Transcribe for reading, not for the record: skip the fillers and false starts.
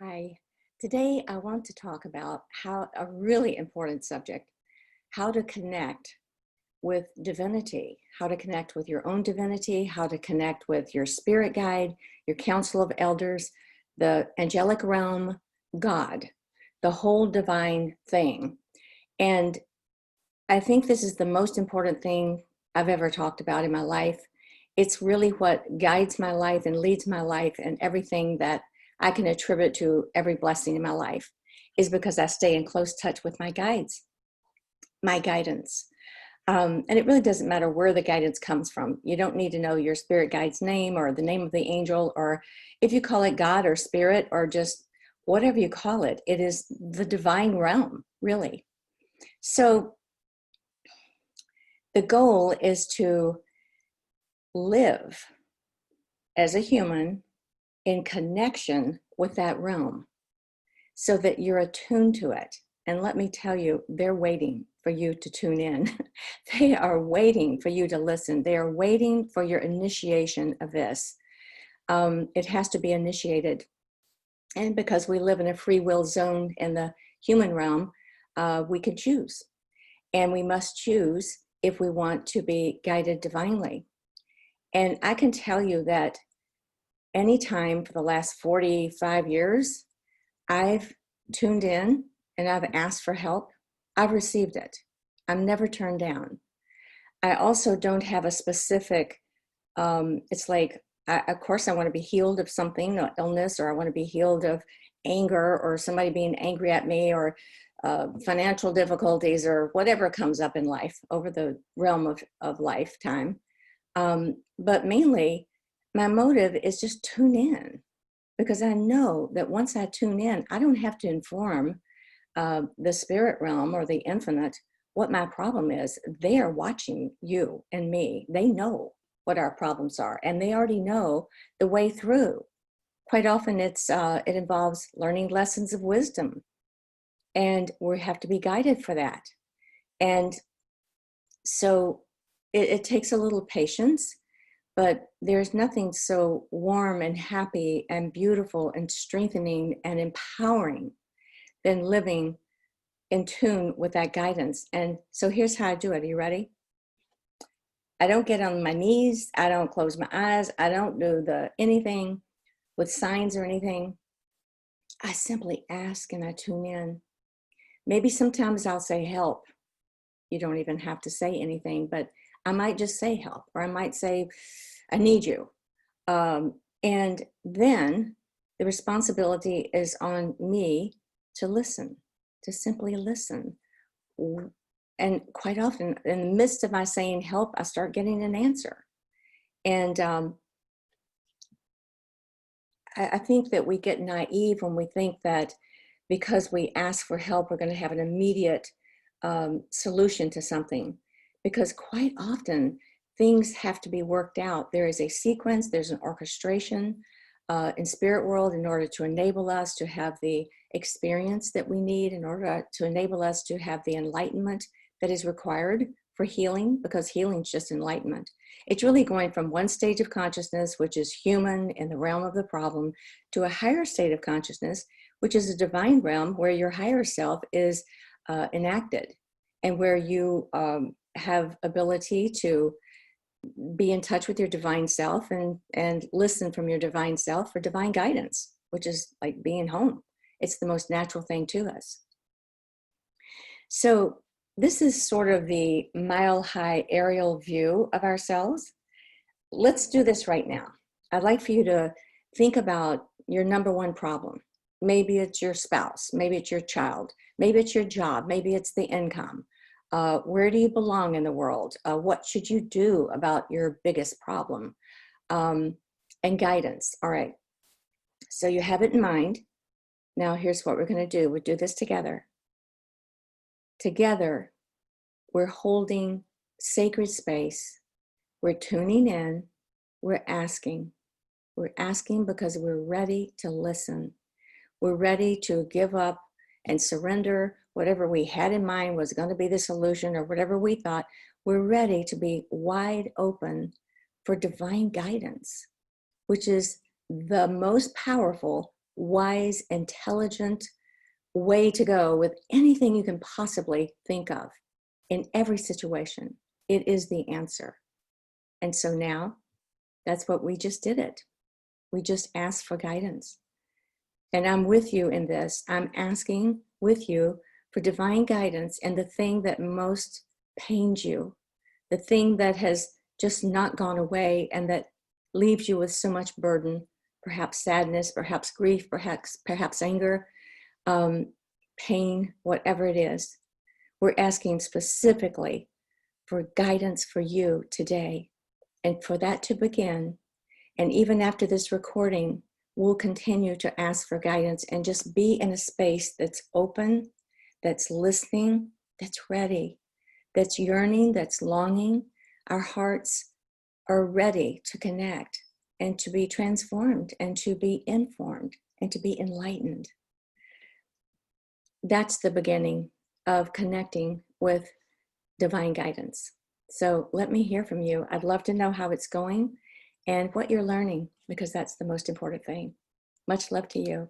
Hi. Today, I want to talk about how a really important subject, how to connect with divinity, how to connect with your own divinity, how to connect with your spirit guide, your council of elders, the angelic realm, God, the whole divine thing. And I think this is the most important thing I've ever talked about in my life. It's really what guides my life and leads my life, and everything that I can attribute to every blessing in my life is because I stay in close touch with my guides, my guidance. And it really doesn't matter where the guidance comes from. You don't need to know your spirit guide's name or the name of the angel, or if you call it God or spirit or just whatever you call it, it is the divine realm, really. So the goal is to live as a human in connection with that realm so that you're attuned to it. And let me tell you, they're waiting for you to tune in. They are waiting for you to listen. They are waiting for your initiation of this. It has to be initiated. And because we live in a free will zone in the human realm, we can choose. And we must choose if we want to be guided divinely. And I can tell you that anytime for the last 45 years, I've tuned in and I've asked for help. I've received it. I'm never turned down. I also don't have a specific, it's like, of course, I want to be healed of something, illness, or I want to be healed of anger or somebody being angry at me, or financial difficulties, or whatever comes up in life over the realm of lifetime. But mainly, my motive is just tune in, because I know that once I tune in, I don't have to inform the spirit realm or the infinite what my problem is. They are watching you and me. They know what our problems are, and they already know the way through. Quite often, it involves learning lessons of wisdom, and we have to be guided for that. And so it takes a little patience, but there's nothing so warm and happy and beautiful and strengthening and empowering than living in tune with that guidance. And so here's how I do it. Are you ready? I don't get on my knees. I don't close my eyes. I don't do the anything with signs or anything. I simply ask and I tune in. Maybe sometimes I'll say help. You don't even have to say anything, but I might just say help, or I might say, I need you. And then the responsibility is on me to listen, to simply listen. And quite often, in the midst of my saying help, I start getting an answer. And I think that we get naive when we think that because we ask for help, we're going to have an immediate solution to something. Because quite often, things have to be worked out. There is a sequence, there's an orchestration in spirit world in order to enable us to have the experience that we need, in order to enable us to have the enlightenment that is required for healing, because healing is just enlightenment. It's really going from one stage of consciousness, which is human in the realm of the problem, to a higher state of consciousness, which is a divine realm where your higher self is enacted, and where you have ability to be in touch with your divine self and listen from your divine self for divine guidance, which is like being home. It's the most natural thing to us. So this is sort of the mile-high aerial view of ourselves. Let's do this right now. I'd like for you to think about your number one problem. Maybe it's your spouse, maybe it's your child, maybe it's your job, maybe it's the income. Where do you belong in the world? What should you do about your biggest problem? And guidance. All right. So you have it in mind. Now here's what we're going to do. We'll do this together. Together, we're holding sacred space. We're tuning in. We're asking. We're asking because we're ready to listen. We're ready to give up and surrender whatever we had in mind was going to be the solution, or whatever we thought. We're ready to be wide open for divine guidance, which is the most powerful wise, intelligent way to go with anything you can possibly think of in every situation. It is the answer. And so now that's what we just did it. We just asked for guidance. And I'm with you in this. I'm asking with you for divine guidance and the thing that most pains you, the thing that has just not gone away and that leaves you with so much burden, perhaps sadness, perhaps grief, perhaps anger, pain, whatever it is. We're asking specifically for guidance for you today and for that to begin. And even after this recording, we'll continue to ask for guidance and just be in a space that's open, that's listening, that's ready, that's yearning, that's longing. Our hearts are ready to connect and to be transformed and to be informed and to be enlightened. That's the beginning of connecting with divine guidance. So let me hear from you. I'd love to know how it's going and what you're learning, because that's the most important thing. Much love to you.